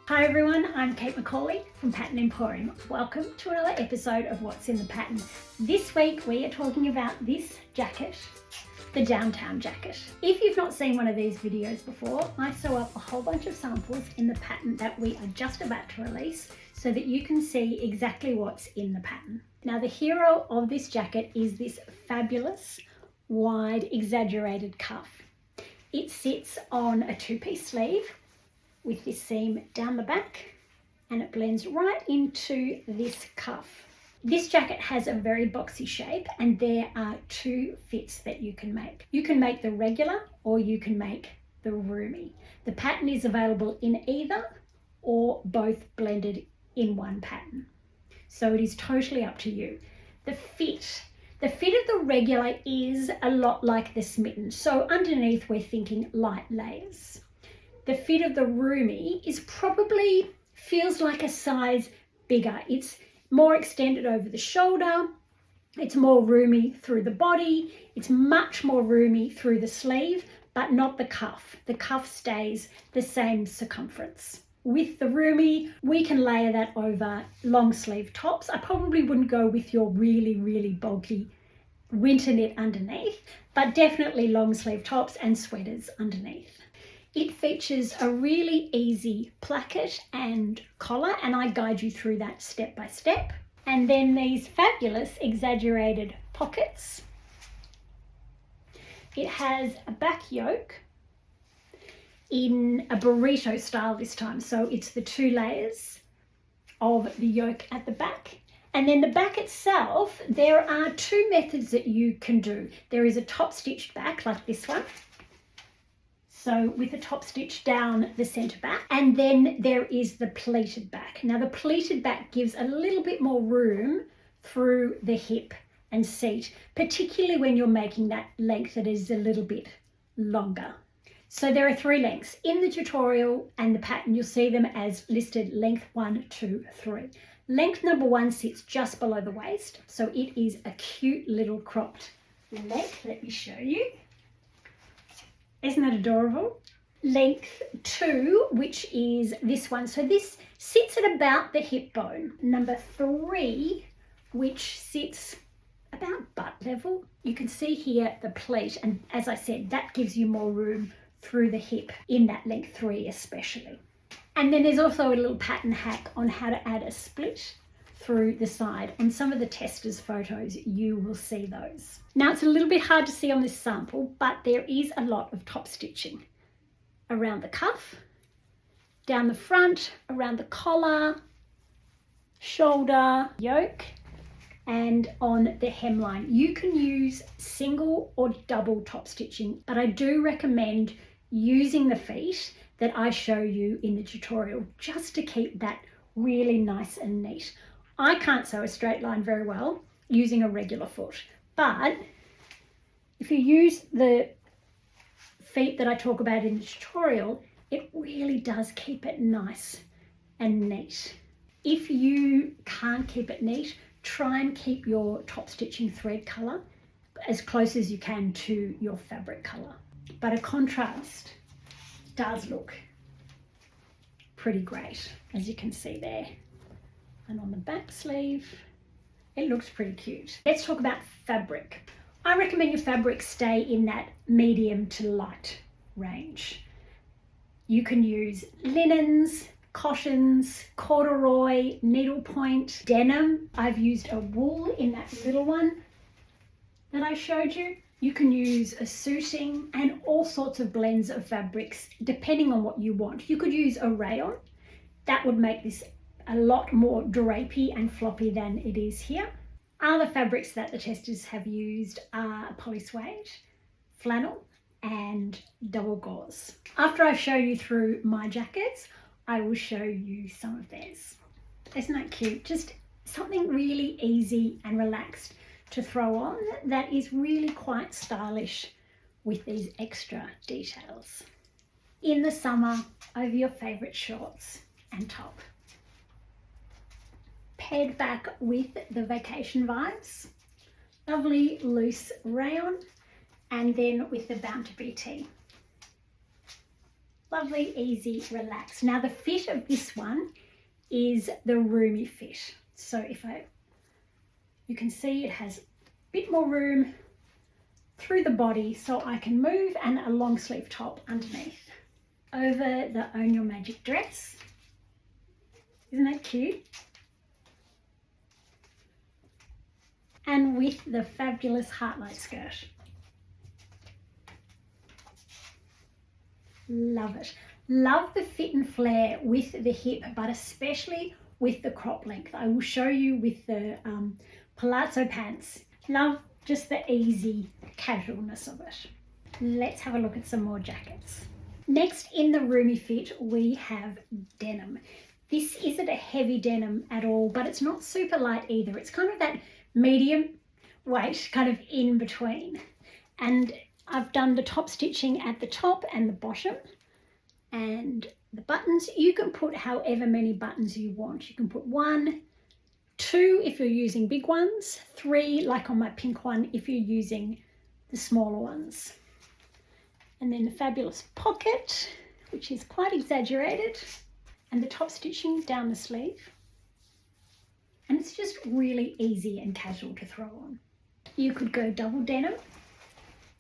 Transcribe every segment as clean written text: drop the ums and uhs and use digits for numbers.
Hi everyone, I'm Kate McCauley from Pattern Emporium. Welcome to another episode of What's in the Pattern. This week we are talking about this jacket, the Downtown jacket. If you've not seen one of these videos before, I sew up a whole bunch of samples in the pattern that we are just about to release so that you can see exactly what's in the pattern. Now the hero of this jacket is this fabulous wide exaggerated cuff. It sits on a two-piece sleeve with this seam down the back, and it blends right into this cuff. This jacket has a very boxy shape, and there are two fits that you can make. You can make the regular or you can make the roomy. The pattern is available in either or both blended in one pattern. So it is totally up to you. The fit of the regular is a lot like the smitten. So underneath we're thinking light layers. The fit of the roomy is probably feels like a size bigger. It's more extended over the shoulder. It's more roomy through the body. It's much more roomy through the sleeve, but not the cuff. The cuff stays the same circumference. With the roomy, we can layer that over long sleeve tops. I probably wouldn't go with your really bulky winter knit underneath, but definitely long sleeve tops and sweaters underneath. It features a really easy placket and collar, and I guide you through that step by step. And then these fabulous exaggerated pockets. It has a back yoke in a burrito style this time. So it's the two layers of the yoke at the back. And then the back itself, there are two methods that you can do. There is a top stitched back like this one. So with a top stitch down the centre back, and then there is the pleated back. Now the pleated back gives a little bit more room through the hip and seat, particularly when you're making that length that is a little bit longer. So there are three lengths. In the tutorial and the pattern, you'll see them as listed length 1, 2, 3. Length number 1 sits just below the waist, so it is a cute little cropped length. Let me show you. Isn't that adorable? Length 2, which is this one. So this sits at about the hip bone. Number 3, which sits about butt level. You can see here the pleat, and as I said, that gives you more room through the hip in that length 3 especially. And then there's also a little pattern hack on how to add a split through the side. On some of the testers' photos, you will see those. Now it's a little bit hard to see on this sample, but there is a lot of top stitching around the cuff, down the front, around the collar, shoulder, yoke, and on the hemline. You can use single or double top stitching, but I do recommend using the feet that I show you in the tutorial just to keep that really nice and neat. I can't sew a straight line very well using a regular foot, but if you use the feet that I talk about in the tutorial, it really does keep it nice and neat. If you can't keep it neat, try and keep your top stitching thread colour as close as you can to your fabric colour. But a contrast does look pretty great, as you can see there. And on the back sleeve, it looks pretty cute. Let's talk about fabric. I recommend your fabric stay in that medium to light range. You can use linens, cottons, corduroy, needlepoint, denim. I've used a wool in that little one that I showed you. You can use a suiting and all sorts of blends of fabrics depending on what you want. You could use a rayon. That would make this a lot more drapey and floppy than it is here. Other fabrics that the testers have used are polysuede, flannel, and double gauze. After I show you through my jackets, I will show you some of theirs. Isn't that cute? Just something really easy and relaxed to throw on that is really quite stylish with these extra details. In the summer, over your favourite shorts and top. Paired back with the vacation vibes, lovely loose rayon, and then with the Bound to Be tee. Lovely, easy, relaxed. Now the fit of this one is the roomy fit. So you can see it has a bit more room through the body so I can move, and a long sleeve top underneath. Over the Own Your Magic dress. Isn't that cute? And with the fabulous Heartlight skirt. Love it. Love the fit and flare with the hip, but especially with the crop length. I will show you with the palazzo pants. Love just the easy casualness of it. Let's have a look at some more jackets. Next in the roomy fit, we have denim. This isn't a heavy denim at all, but it's not super light either. It's kind of that medium weight, kind of in between. And I've done the top stitching at the top and the bottom, and the buttons, you can put however many buttons you want. You can put 1, 2 if you're using big ones, 3 like on my pink one if you're using the smaller ones. And then the fabulous pocket, which is quite exaggerated, and the top stitching down the sleeve. And it's just really easy and casual to throw on. You could go double denim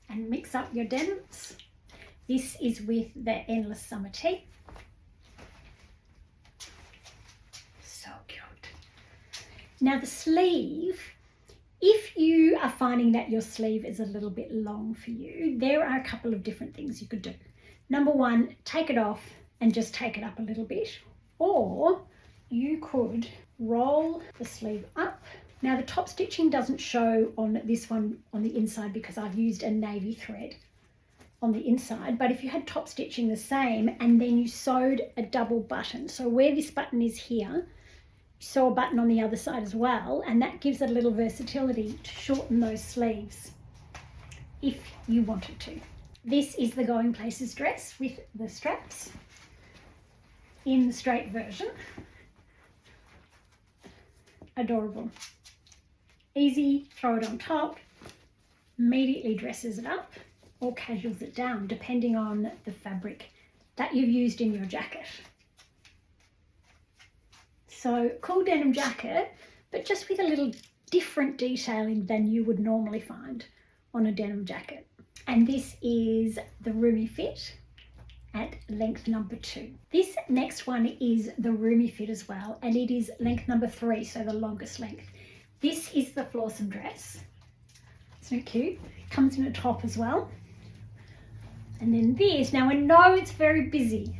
and mix up your denims. This is with the Endless Summer Tee. So cute. Now the sleeve, if you are finding that your sleeve is a little bit long for you, there are a couple of different things you could do. Number 1, take it off and just take it up a little bit. Or you could roll the sleeve up. Now the top stitching doesn't show on this one on the inside because I've used a navy thread on the inside, but if you had top stitching the same and then you sewed a double button, so where this button is here, you sew a button on the other side as well, and that gives a little versatility to shorten those sleeves if you wanted to. This is the Going Places dress with the straps in the straight version. Adorable. Easy, throw it on top, immediately dresses it up or casuals it down depending on the fabric that you've used in your jacket. So cool denim jacket, but just with a little different detailing than you would normally find on a denim jacket. And this is the roomy fit at length number 2. This next one is the roomy fit as well, and it is length number 3, so the longest length. This is the Flawsome dress. Isn't it cute? It comes in a top as well. And then this, now I know it's very busy,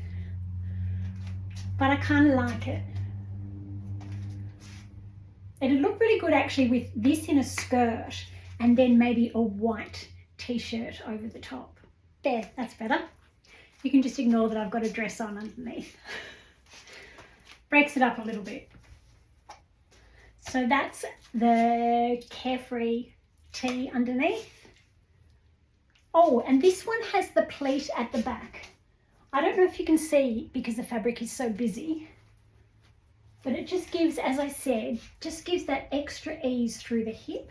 but I kind of like it. It'd look really good actually with this in a skirt and then maybe a white t-shirt over the top. There, that's better. You can just ignore that I've got a dress on underneath. Breaks it up a little bit. So that's the Carefree tee underneath. Oh, and this one has the pleat at the back. I don't know if you can see because the fabric is so busy, but it just gives, as I said, just gives that extra ease through the hip,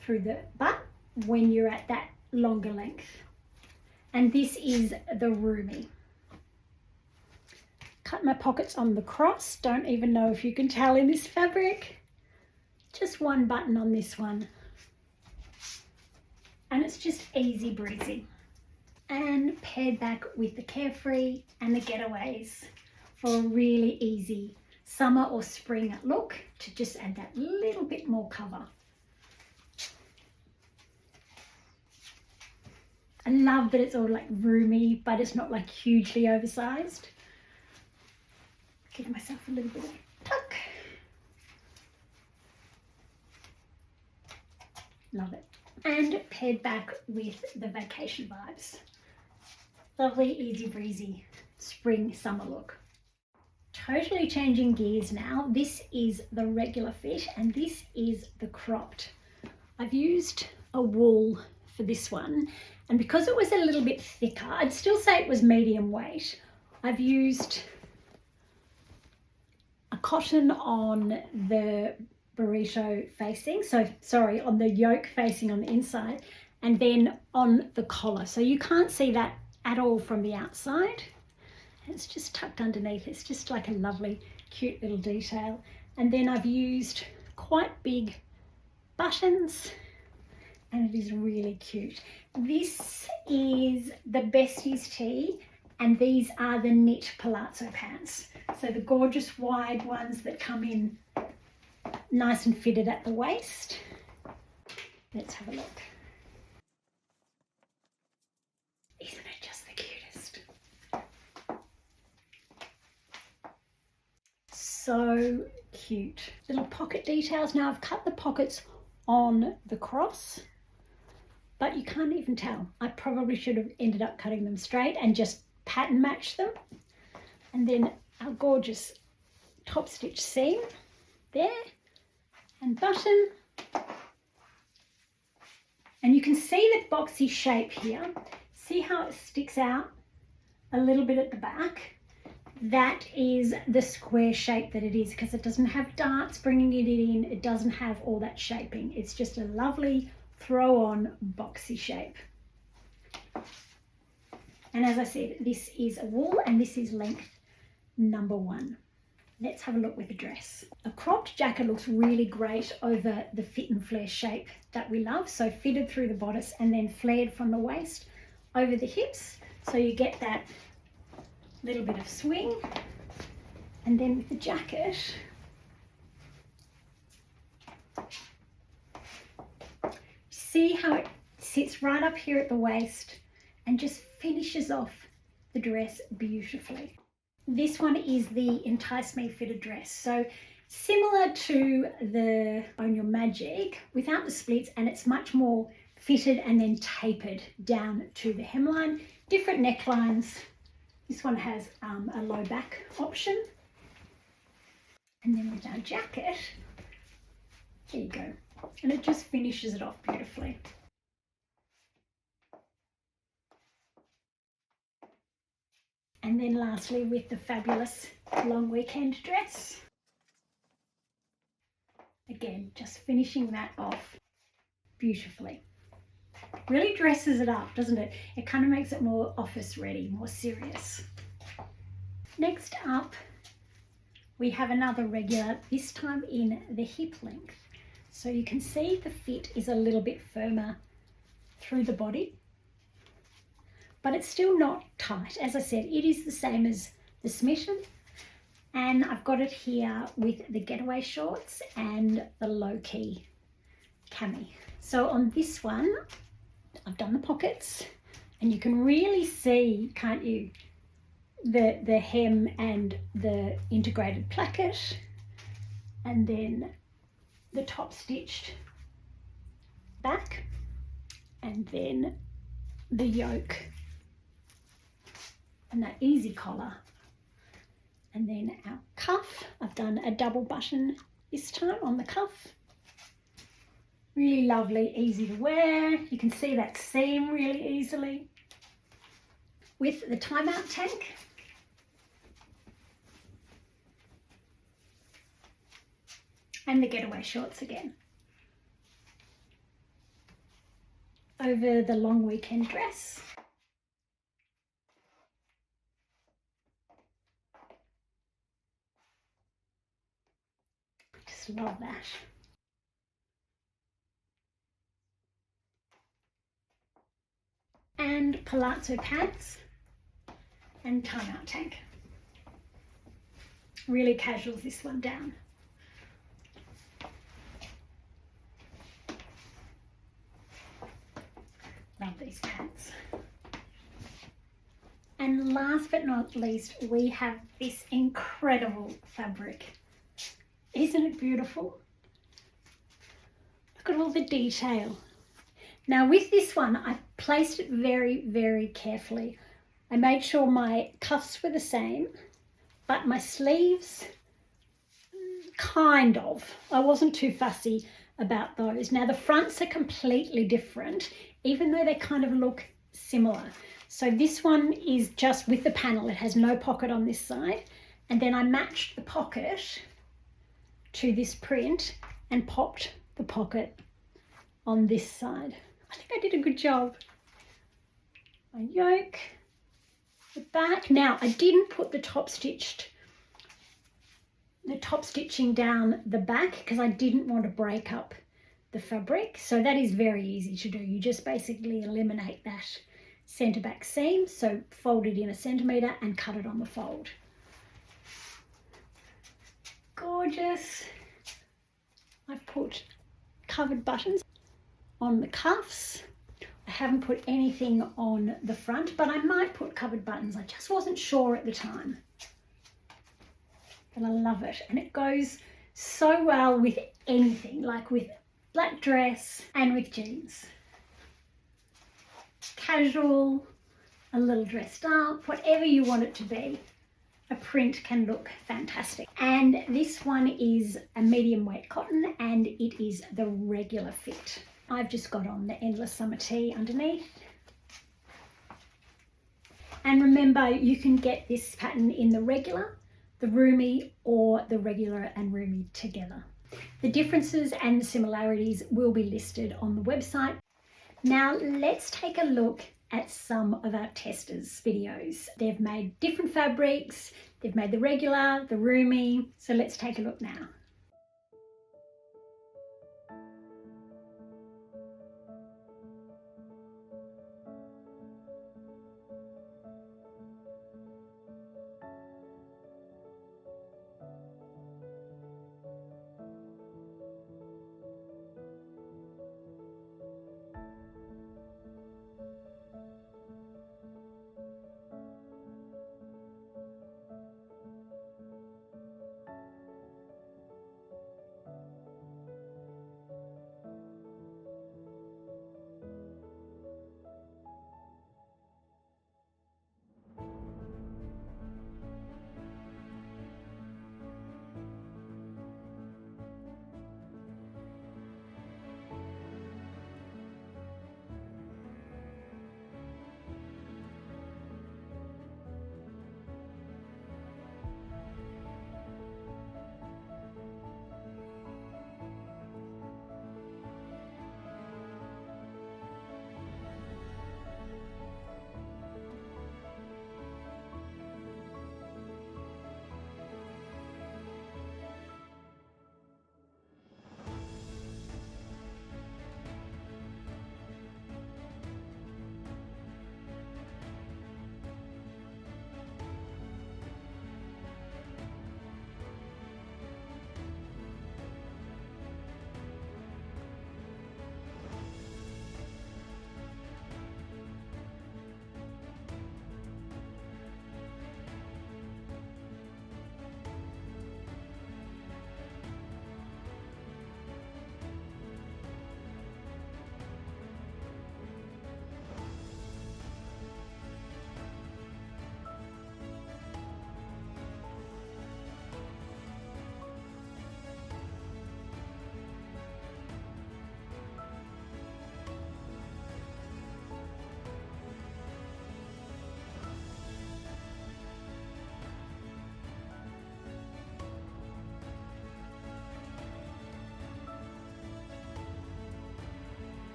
through the butt when you're at that longer length. And this is the Roomy. Cut my pockets on the cross. Don't even know if you can tell in this fabric. Just one button on this one. And it's just easy breezy. And paired back with the Carefree and the Getaways for a really easy summer or spring look to just add that little bit more cover. I love that it's all like roomy, but it's not like hugely oversized. Give myself a little bit of a tuck. Love it. And paired back with the Vacation Vibes. Lovely, easy breezy spring summer look. Totally changing gears now. This is the regular fit and this is the cropped. I've used a wool for this one, and because it was a little bit thicker, I'd still say it was medium weight. I've used a cotton on the burrito facing, on the yoke facing on the inside, and then on the collar. So you can't see that at all from the outside. It's just tucked underneath. It's just like a lovely, cute little detail. And then I've used quite big buttons, and it is really cute. This is the Besties tee, and these are the knit palazzo pants. So the gorgeous wide ones that come in nice and fitted at the waist. Let's have a look. Isn't it just the cutest? So cute. Little pocket details. Now I've cut the pockets on the cross, but you can't even tell. I probably should have ended up cutting them straight and just pattern match them. And then our gorgeous top stitch seam there and button. And you can see the boxy shape here. See how it sticks out a little bit at the back? That is the square shape that it is, because it doesn't have darts bringing it in. It doesn't have all that shaping. It's just a lovely throw-on boxy shape. And as I said, this is a wool and this is length number 1. Let's have a look with the dress. A cropped jacket looks really great over the fit and flare shape that we love. So fitted through the bodice and then flared from the waist over the hips. So you get that little bit of swing. And then with the jacket, see how it sits right up here at the waist and just finishes off the dress beautifully. This one is the Entice Me fitted dress. So similar to the Own Your Magic without the splits, and it's much more fitted and then tapered down to the hemline. Different necklines. This one has a low back option. And then with our jacket, there you go. And it just finishes it off beautifully. And then lastly with the fabulous long weekend dress. Again, just finishing that off beautifully. Really dresses it up, doesn't it? It kind of makes it more office ready, more serious. Next up, we have another regular, this time in the hip length. So you can see the fit is a little bit firmer through the body, but it's still not tight. As I said, it is the same as the Smitten, and I've got it here with the getaway shorts and the low-key cami. So on this one, I've done the pockets, and you can really see, can't you, the hem and the integrated placket, and then the top stitched back, and then the yoke and that easy collar, and then our cuff. I've done a double button this time on the cuff. Really lovely, easy to wear. You can see that seam really easily. With the timeout tank. And the getaway shorts again. Over the long weekend dress. Just love that. And palazzo pants and timeout tank. Really casuals this one down. Love these pants. And last but not least, we have this incredible fabric. Isn't it beautiful? Look at all the detail. Now with this one, I placed it very, very carefully. I made sure my cuffs were the same, but my sleeves, kind of. I wasn't too fussy about those. Now the fronts are completely different, even though they kind of look similar. So this one is just with the panel. It has no pocket on this side. And then I matched the pocket to this print and popped the pocket on this side. I think I did a good job. My yoke, the back. Now I didn't put the top stitching down the back because I didn't want to break up the fabric. So that is very easy to do. You just basically eliminate that centre back seam. So fold it in 1 centimetre and cut it on the fold. Gorgeous. I've put covered buttons on the cuffs. I haven't put anything on the front, but I might put covered buttons. I just wasn't sure at the time. But I love it. And it goes so well with anything, like with black dress and with jeans. Casual, a little dressed up, whatever you want it to be. A print can look fantastic. And this one is a medium weight cotton and it is the regular fit. I've just got on the Endless Summer Tee underneath. And remember, you can get this pattern in the regular, the roomy, or the regular and roomy together. The differences and the similarities will be listed on the website. Now let's take a look at some of our testers' videos. They've made different fabrics, they've made the regular, the roomy, so let's take a look now.